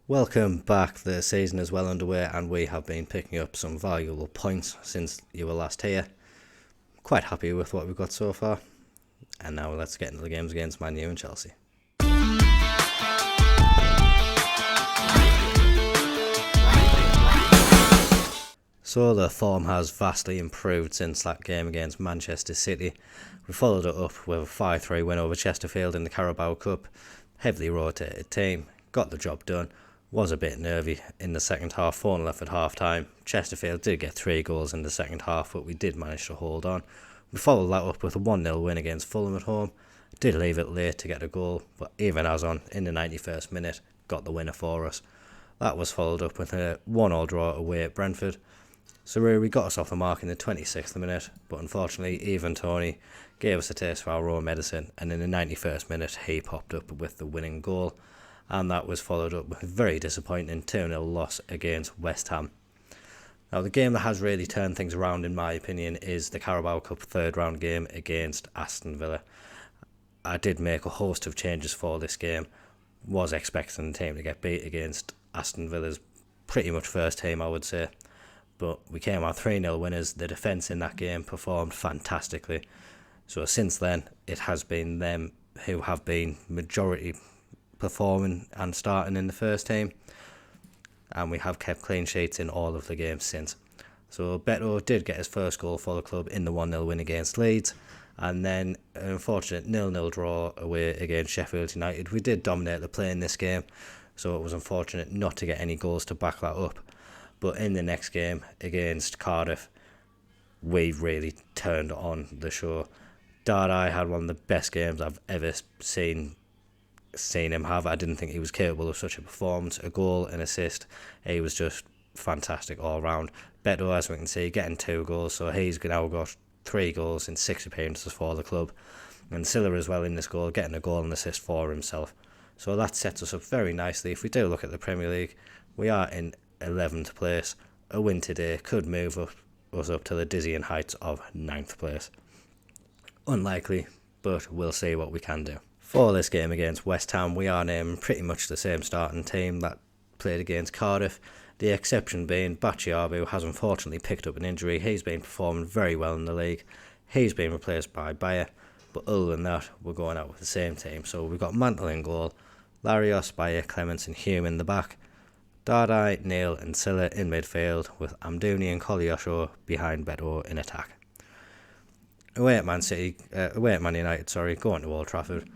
Welcome back. The season is well underway and we have been picking up some valuable points since you were last here. Quite happy with what we've got so far. And now let's get into the games against Man U and Chelsea. So the form has vastly improved since that game against Manchester City. We followed it up with a 5-3 win over Chesterfield in the Carabao Cup. Heavily rotated team, got the job done. Was a bit nervy in the second half, 4-0 left at half time. Chesterfield did get 3 goals in the second half, but we did manage to hold on. We followed that up with a 1-0 win against Fulham at home. Did leave it late to get a goal, but even as on in the 91st minute, got the winner for us. That was followed up with a 1-1 draw away at Brentford. So we got us off the mark in the 26th minute, but unfortunately Ivan Toney gave us a taste for our own medicine, and in the 91st minute he popped up with the winning goal, and that was followed up with a very disappointing 2-0 loss against West Ham. Now the game that has really turned things around in my opinion is the Carabao Cup third round game against Aston Villa. I did make a host of changes for this game, was expecting the team to get beat against Aston Villa's pretty much first team I would say. But we came out 3-0 winners. The defence in that game performed fantastically. So since then, it has been them who have been majority performing and starting in the first team. And we have kept clean sheets in all of the games since. So Beto did get his first goal for the club in the 1-0 win against Leeds. And then an unfortunate 0-0 draw away against Sheffield United. We did dominate the play in this game, so it was unfortunate not to get any goals to back that up. But in the next game against Cardiff, we really turned on the show. Dardai had one of the best games I've ever seen him have. I didn't think he was capable of such a performance. A goal, an assist. He was just fantastic all round. Beto, as we can see, getting 2 goals. So he's now got 3 goals in 6 appearances for the club. And Silla as well in this goal, getting a goal and assist for himself. So that sets us up very nicely. If we do look at the Premier League, we are in 11th place. A win today could move us up to the dizzying heights of 9th place. Unlikely, but we'll see what we can do. For this game against West Ham, we are naming pretty much the same starting team that played against Cardiff. The exception being Bachiabu has unfortunately picked up an injury. He's been performing very well in the league. He's been replaced by Bayer, but other than that, we're going out with the same team. So we've got Mantle in goal, Larios, Bayer, Clements and Hume in the back. Dardai, Neil and Silla in midfield with Amdouni and Kolyosho behind Beto in attack. Away at Man United, going to Old Trafford.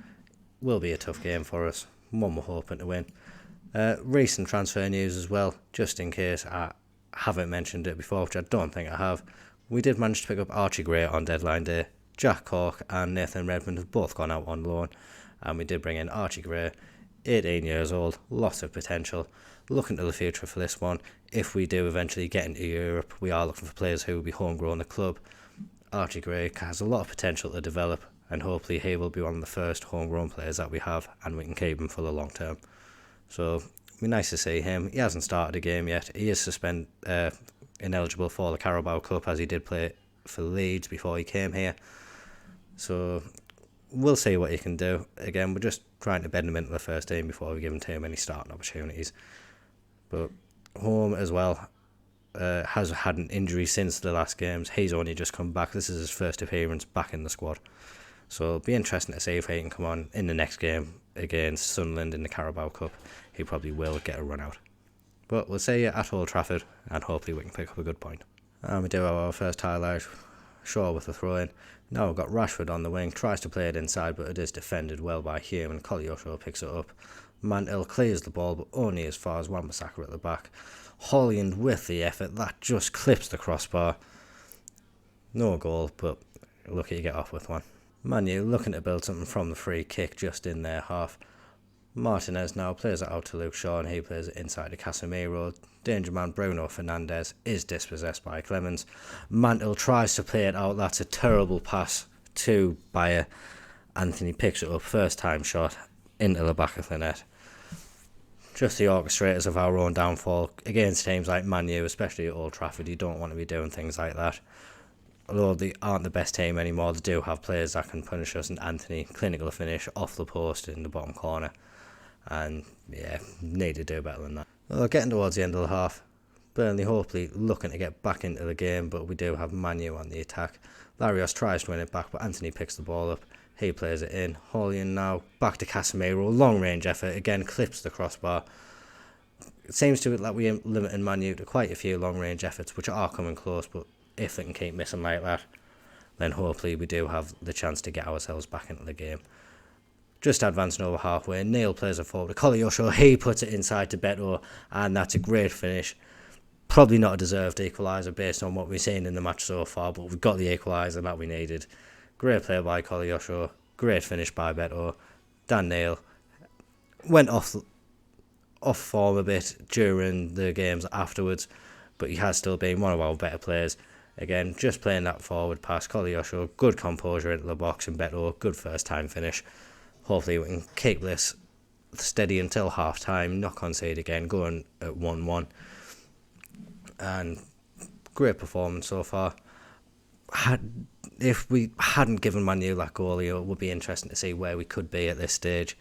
Will be a tough game for us. One we're hoping to win. Recent transfer news as well, just in case I haven't mentioned it before, which I don't think I have. We did manage to pick up Archie Gray on deadline day. Jack Cork and Nathan Redmond have both gone out on loan, and we did bring in Archie Gray, 18 years old, lots of potential. Looking to the future for this one. If we do eventually get into Europe, we are looking for players who will be homegrown at the club. Archie Gray has a lot of potential to develop, and hopefully he will be one of the first homegrown players that we have, and we can keep him for the long term. So it'll be nice to see him. He hasn't started a game yet. He is ineligible for the Carabao Cup, as he did play for Leeds before he came here. So we'll see what he can do. Again, we're just trying to bed him into the first team before we give him too many starting opportunities. But Home as well has had an injury since the last games. He's only just come back. This is his first appearance back in the squad. So it'll be interesting to see if he can come on in the next game against Sunderland in the Carabao Cup. He probably will get a run out. But we'll see you at Old Trafford, and hopefully we can pick up a good point. And we do have our first highlight. Shaw with the throw in. Now we've got Rashford on the wing, tries to play it inside, but it is defended well by Hume, and Kolyosho picks it up. Mantle clears the ball, but only as far as Wan-Bissaka at the back. Holland with the effort, that just clips the crossbar. No goal, but lucky to get off with one. Manu looking to build something from the free kick just in their half. Martinez now plays it out to Luke Shaw, and he plays it inside to Casemiro. Danger man Bruno Fernandes is dispossessed by Clemens. Mantle tries to play it out. That's a terrible pass to Bayer. Anthony picks it up, first time shot into the back of the net. Just the orchestrators of our own downfall against teams like Man U, especially at Old Trafford. You don't want to be doing things like that. Although they aren't the best team anymore, they do have players that can punish us, and Anthony, clinical finish off the post in the bottom corner. and yeah, need to do better than that. Well, getting towards the end of the half, Burnley hopefully looking to get back into the game, but we do have Manu on the attack. Larios tries to win it back, but Anthony picks the ball up. He plays it in. Holian now back to Casemiro. Long range effort again, clips the crossbar. It seems to be like we're limiting Manu to quite a few long range efforts, which are coming close. But if they can keep missing like that, then hopefully we do have the chance to get ourselves back into the game. Just advancing over halfway, Neil plays it forward to Koleosho. He puts it inside to Beto, and that's a great finish. Probably not a deserved equaliser based on what we've seen in the match so far, but we've got the equaliser that we needed. Great play by Koleosho, great finish by Beto. Dan Neil went off form a bit during the games afterwards, but he has still been one of our better players. Again, just playing that forward pass, Koleosho, good composure into the box, and Beto, good first time finish. Hopefully we can keep this steady until half time, not concede again, going at 1-1. And great performance so far. If we hadn't given Manu that goal, it would be interesting to see where we could be at this stage.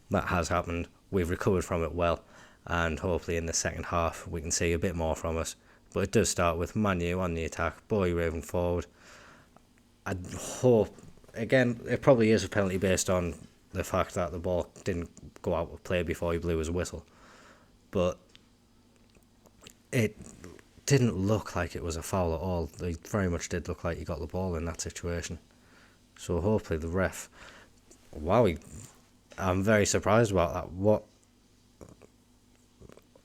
That has happened. We've recovered from it well, and hopefully in the second half we can see a bit more from us. But it does start with Manu on the attack, Boy moving forward. I hope, again, it probably is a penalty based on the fact that the ball didn't go out of play before he blew his whistle. But it didn't look like it was a foul at all. It very much did look like he got the ball in that situation. So hopefully the ref... I'm very surprised about that.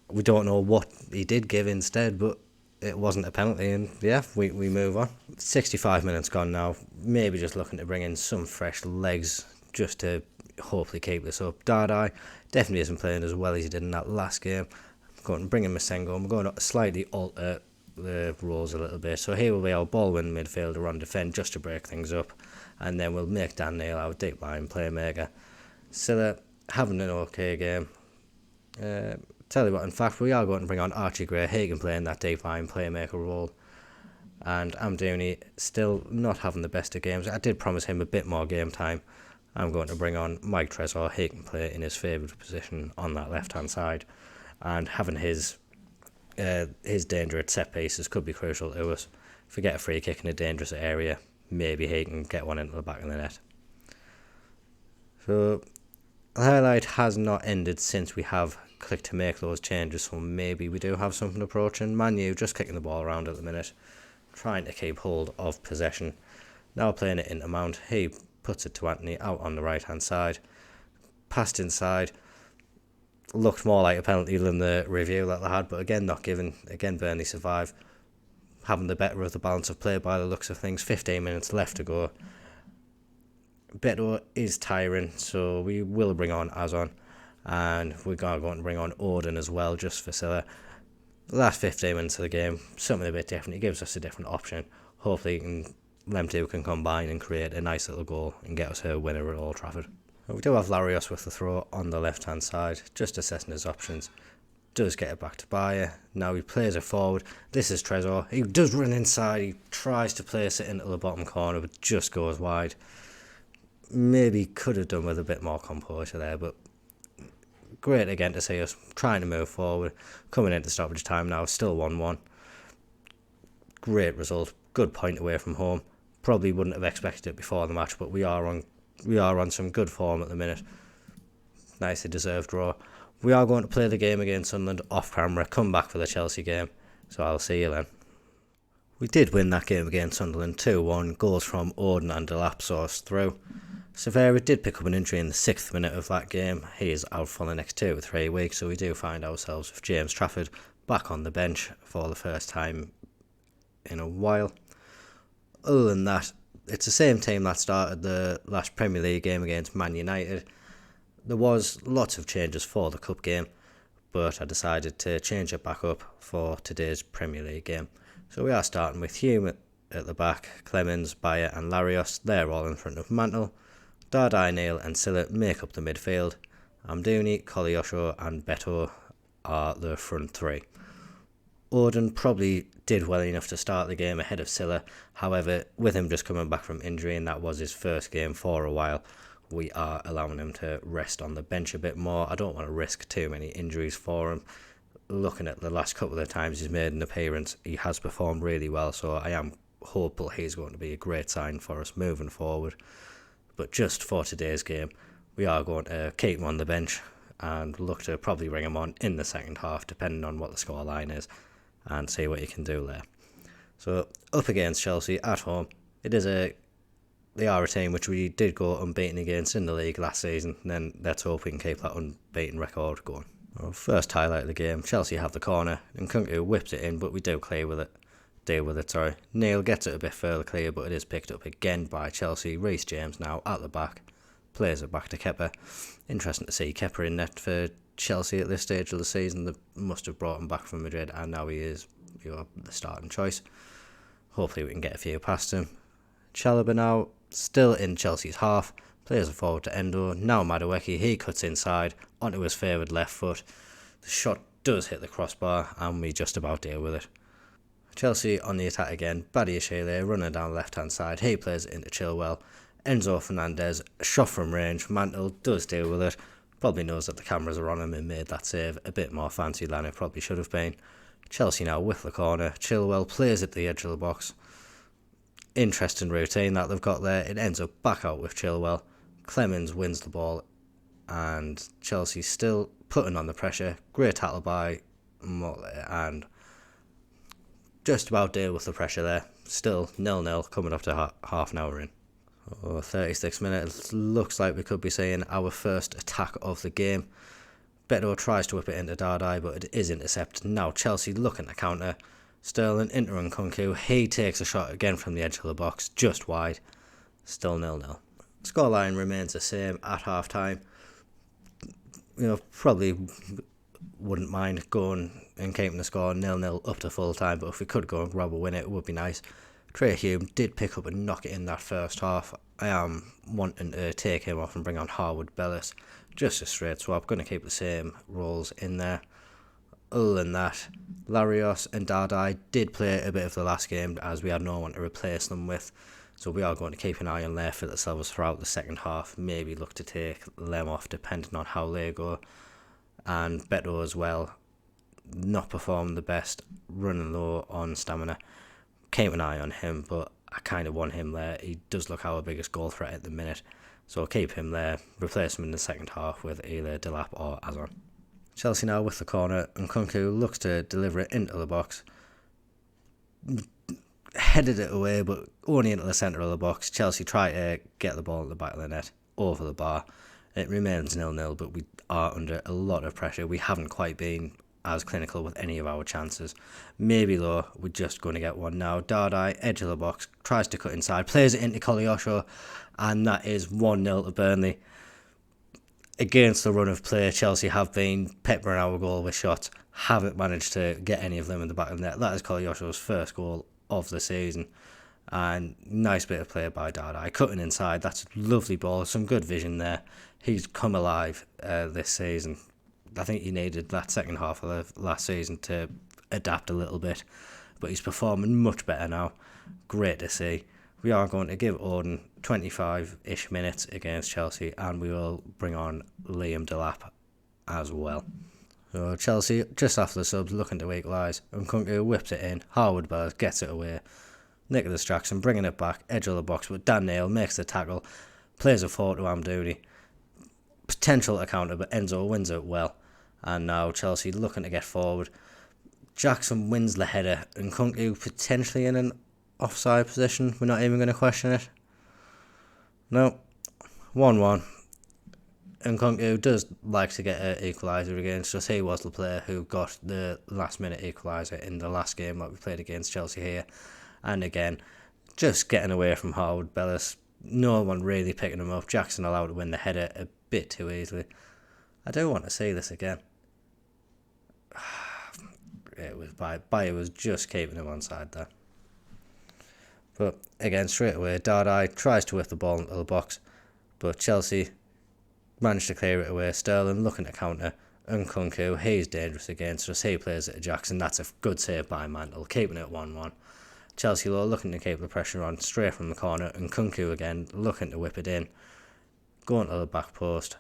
We don't know what he did give instead, but it wasn't a penalty, and yeah, we move on. 65 minutes gone now. Maybe just looking to bring in some fresh legs just to hopefully keep this up. Dardai definitely isn't playing as well as he did in that last game. I'm going to bring in Masengo. I'm going to slightly alter the roles a little bit. So here will be our ball-win midfielder on defend just to break things up, and then we'll make Dan Neil our deep line playmaker. Silla having an okay game. Tell you what, in fact, we are going to bring on Archie Gray. He can play in that deep line playmaker role. And Amdouni still not having the best of games. I did promise him a bit more game time. I'm going to bring on Mike Tresor. He can play in his favoured position on that left-hand side. And having his danger at set pieces could be crucial to us. If we get a free kick in a dangerous area, maybe he can get one into the back of the net. So the highlight has not ended since we have clicked to make those changes, so maybe we do have something approaching. Manu just kicking the ball around at the minute, trying to keep hold of possession. Now playing it into Mount. He puts it to Anthony out on the right hand side. Passed inside. Looked more like a penalty than the review that they had, but again not given. Again Burnley survive, having the better of the balance of play by the looks of things. 15 minutes left to go. Beto is tiring, so we will bring on Azon, and we're going to bring on Odin as well, just for Silla. The last 15 minutes of the game, something a bit different. It gives us a different option. Hopefully them two can combine and create a nice little goal and get us a winner at Old Trafford. We do have Larios with the throw on the left hand side, just assessing his options. Does get it back to Bayer. Now he plays it forward. This is Tresor. He does run inside. He tries to place it into the bottom corner, but just goes wide. Maybe could have done with a bit more composure there, but great again to see us trying to move forward. Coming into stoppage time now, still 1-1. Great result. Good point away from home. Probably wouldn't have expected it before the match, but we are on some good form at the minute. Nicely deserved draw. We are going to play the game against Sunderland off camera, come back for the Chelsea game, so I'll see you then. We did win that game against Sunderland 2-1, goals from Odin and Delap saw us through. Severa did pick up an injury in the 6th minute of that game. He is out for the next 2 or 3 weeks, so we do find ourselves with James Trafford back on the bench for the first time in a while. Other than that, it's the same team that started the last Premier League game against Man United. There was lots of changes for the cup game, but I decided to change it back up for today's Premier League game. So we are starting with Hume at the back, Clemens, Bayer and Larios. They're all in front of Mantle. Dardai, Neil and Silla make up the midfield. Amdouni, Koleosho and Beto are the front three. Odin probably did well enough to start the game ahead of Silla. However, with him just coming back from injury and that was his first game for a while, we are allowing him to rest on the bench a bit more. I don't want to risk too many injuries for him. Looking at the last couple of times he's made an appearance, he has performed really well, so I am hopeful he's going to be a great sign for us moving forward. But just for today's game, we are going to keep him on the bench and look to probably bring him on in the second half, depending on what the scoreline is, and see what you can do there. So up against Chelsea at home, they are a team which we did go unbeaten against in the league last season, and then let's hope we can keep that unbeaten record going. Well, first highlight of the game, Chelsea have the corner, and Nkunku whips it in, but we do deal with it. Neil gets it a bit further clear, but it is picked up again by Chelsea. Reece James now at the back, plays it back to Kepa. Interesting to see Kepa in net for Chelsea at this stage of the season. They must have brought him back from Madrid, and now he is the starting choice. Hopefully we can get a few past him. Chalobah now, still in Chelsea's half, plays it forward to Endo. Now Madueke, he cuts inside onto his favoured left foot. The shot does hit the crossbar, and we just about deal with it. Chelsea on the attack again. Badiashile running down the left hand side. He plays it into Chilwell. Enzo Fernandez, shot from range. Mantle does deal with it. Probably knows that the cameras are on him and made that save a bit more fancy than it probably should have been. Chelsea now with the corner. Chilwell plays at the edge of the box. Interesting routine that they've got there. It ends up back out with Chilwell. Clemens wins the ball, and Chelsea still putting on the pressure. Great tackle by Motley, and just about deal with the pressure there. Still 0-0 coming up to half an hour in. 36 minutes. Looks like we could be seeing our first attack of the game. Beto tries to whip it into Dardai, but it is intercepted. Now Chelsea looking to counter. Sterling into Nkunku. He takes a shot again from the edge of the box, just wide. Still 0-0. Scoreline remains the same at half time. Probably wouldn't mind going and keeping the score 0-0 up to full time, but if we could go and grab a win, it would be nice. Trey Hume did pick up and knock it in that first half. I am wanting to take him off and bring on Harwood Bellis. Just a straight swap. Going to keep the same roles in there. Other than that, Larios and Dardai did play a bit of the last game as we had no one to replace them with. So we are going to keep an eye on their fitness levels throughout the second half. Maybe look to take them off depending on how they go. And Beto as well, not performed the best, running low on stamina. Keep an eye on him, but I kind of want him there. He does look our biggest goal threat at the minute. So keep him there, replace him in the second half with either Delap or Azon. Chelsea now with the corner, and Nkunku looks to deliver it into the box. Headed it away, but only into the centre of the box. Chelsea try to get the ball at the back of the net, over the bar. It remains 0-0, but we are under a lot of pressure. We haven't quite been as clinical with any of our chances. Maybe though, we're just going to get one now. Dardai, edge of the box, tries to cut inside, plays it into Koleosho, and that is 1-0 to Burnley. Against the run of play, Chelsea have been peppering our goal with shots, haven't managed to get any of them in the back of the net. That is Koleosho's first goal of the season, and nice bit of play by Dardai, cutting inside. That's a lovely ball, some good vision there. He's come alive this season. I think he needed that second half of the last season to adapt a little bit, but he's performing much better now. Great to see. We are going to give Odin 25-ish minutes against Chelsea, and we will bring on Liam Delap as well. So Chelsea, just after the subs, looking to equalise. Nkunku whips it in. Harwood Bellis gets it away. Nicholas Jackson bringing it back, edge of the box, but Dan Neil makes the tackle, plays it forward to Amdouni. Potential to counter, but Enzo wins it well. And now Chelsea looking to get forward. Jackson wins the header. Nkunku potentially in an offside position. We're not even going to question it. No. 1-1. Nkunku does like to get an equaliser against us. He was the player who got the last minute equaliser in the last game that we played against Chelsea here. And again, just getting away from Harwood Bellis. No one really picking him up. Jackson allowed to win the header a bit too easily. I do want to see this again. It was Bayer was just keeping him on side there. But again, straight away, Dardai tries to whip the ball into the box, but Chelsea managed to clear it away. Sterling looking to counter. Nkunku, he's dangerous against us. He plays it to Jackson. That's a good save by Mantle, keeping it 1-1. Chelsea looking to keep the pressure on straight from the corner. Nkunku again looking to whip it in. going to the back post,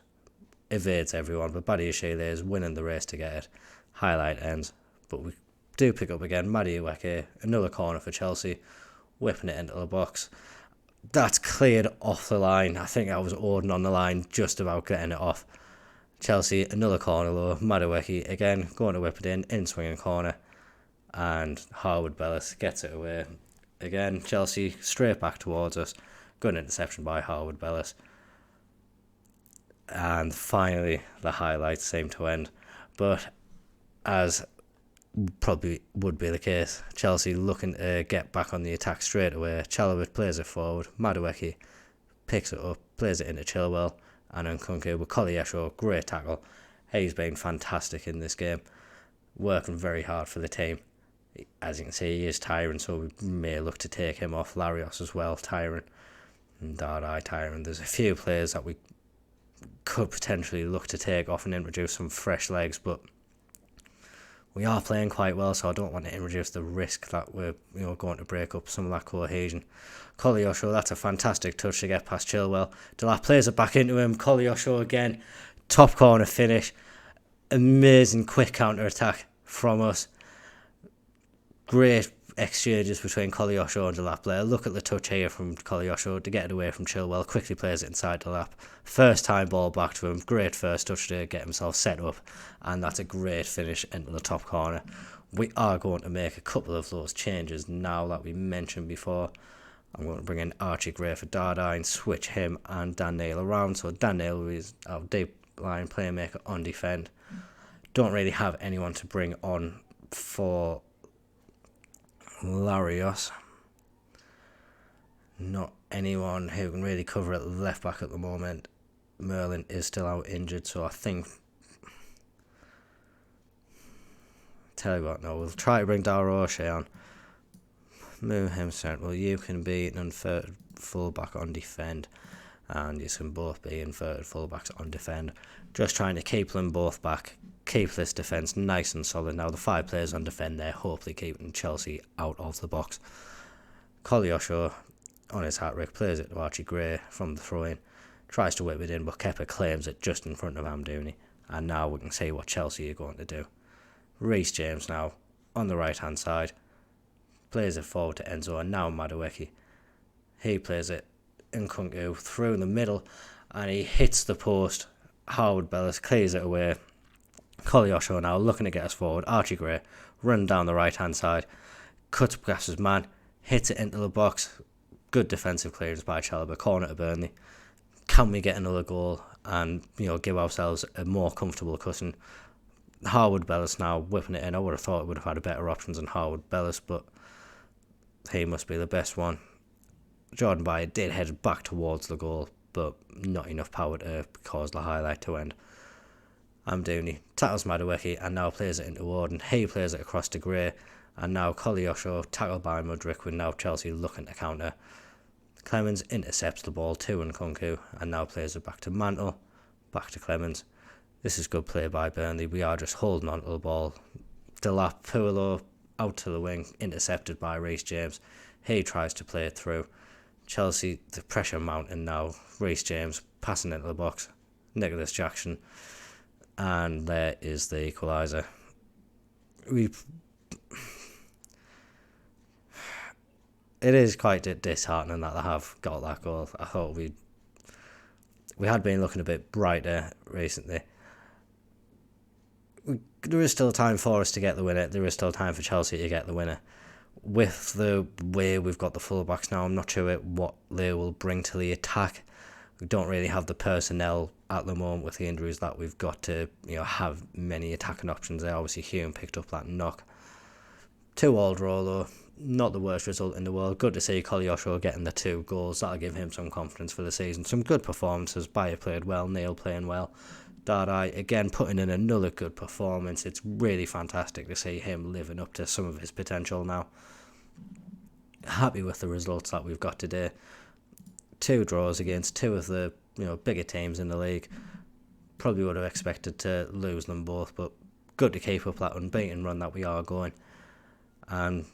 evades everyone, but Badiashile is winning the race to get it. Highlight ends, but we do pick up again. Madueke, another corner for Chelsea, whipping it into the box. That's cleared off the line. I think I was Orden on the line, just about getting it off. Chelsea, another corner though. Madueke again going to whip it in swinging corner, and Harwood Bellis gets it away. Again, Chelsea straight back towards us. Good interception by Harwood Bellis. And finally, the highlights seem to end. But as probably would be the case, Chelsea looking to get back on the attack straight away. Chalobah plays it forward. Madueke picks it up, plays it into Chilwell, and Nkunku with Koleosho, great tackle. He's been fantastic in this game, working very hard for the team. As you can see, he is tiring, so we may look to take him off. Larios as well, tiring. And Dardai tiring. There's a few players that we could potentially look to take off and introduce some fresh legs, but we are playing quite well, so I don't want to introduce the risk that we're going to break up some of that cohesion. Koleosho, that's a fantastic touch to get past Chilwell. Delap plays it back into him. Koleosho again, top corner finish. Amazing quick counter attack from us. Great exchanges between Koleosho and Delap there. Look at the touch here from Koleosho to get it away from Chilwell. Quickly plays it inside Delap. First time ball back to him. Great first touch to get himself set up. And that's a great finish into the top corner. We are going to make a couple of those changes now that we mentioned before. I'm going to bring in Archie Gray for Dardai and switch him and Dan Neil around. So Dan Neil is our deep line playmaker on defend. Don't really have anyone to bring on for Larios. Not anyone who can really cover at left back at the moment. Merlin is still out injured, so I think, tell you what, no, we'll try to bring Dara O'Shea on. Move him central. You can be an inverted fullback on defend, and you can both be inverted fullbacks on defend. Just trying to keep them both back. Keep this defence nice and solid. Now the 5 players on defend there, hopefully keeping Chelsea out of the box. Koleosho on his hat-trick plays it to Archie Gray from the throw-in. Tries to whip it in, but Kepa claims it just in front of Amdouni. And now we can see what Chelsea are going to do. Reece James now on the right-hand side. Plays it forward to Enzo, and now Madueke. He plays it Nkunku through the middle, and he hits the post. Harwood Bellis clears it away. Koleosho now looking to get us forward. Archie Gray running down the right hand side, cuts past his man, hits it into the box. Good defensive clearance by Chalobah. Corner to Burnley. Can we get another goal and give ourselves a more comfortable cushion? Harwood Bellis now whipping it in. I would have thought it would have had better options than Harwood Bellis, but he must be the best one. Jordan Bayer did head back towards the goal, but not enough power to cause the highlight to end. Amdouni tackles Madueke and now plays it into Warden. He plays it across to Gray, and now Koleosho tackled by Mudryk, with now Chelsea looking to counter. Clemens intercepts the ball to Nkunku and now plays it back to Mantle, back to Clemens. This is good play by Burnley. We are just holding on to the ball. Delap Pulo out to the wing, intercepted by Reece James. He tries to play it through. Chelsea, the pressure mounting now. Reece James passing into the box. Nicholas Jackson. And there is the equaliser. It is quite disheartening that they have got that goal. I thought we had been looking a bit brighter recently. There is still time for us to get the winner. There is still time for Chelsea to get the winner. With the way we've got the fullbacks now, I'm not sure what they will bring to the attack. We don't really have the personnel at the moment with the injuries that we've got to have many attacking options there. Obviously Hume picked up that knock. 2-2 draw though, not the worst result in the world. Good to see Koleosho getting the 2 goals. That'll give him some confidence for the season. Some good performances. Bayer played well, Neil playing well. Dardai again putting in another good performance. It's really fantastic to see him living up to some of his potential now. Happy with the results that we've got today. 2 draws against 2 of the bigger teams in the league. Probably would have expected to lose them both, but good to keep up that unbeaten run that we are going. And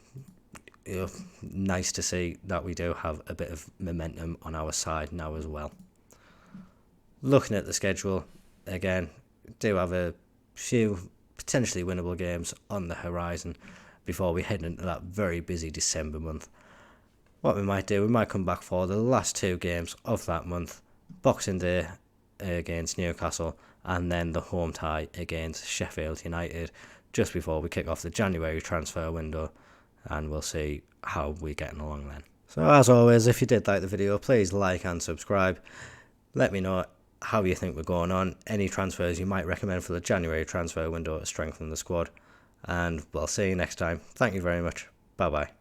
nice to see that we do have a bit of momentum on our side now as well. Looking at the schedule, again, do have a few potentially winnable games on the horizon before we head into that very busy December month. What we might do, we might come back for the last 2 games of that month, Boxing Day against Newcastle, and then the home tie against Sheffield United, just before we kick off the January transfer window, and we'll see how we're getting along then. So as always, if you did like the video, please like and subscribe. Let me know how you think we're going on, any transfers you might recommend for the January transfer window to strengthen the squad, and we'll see you next time. Thank you very much. Bye bye.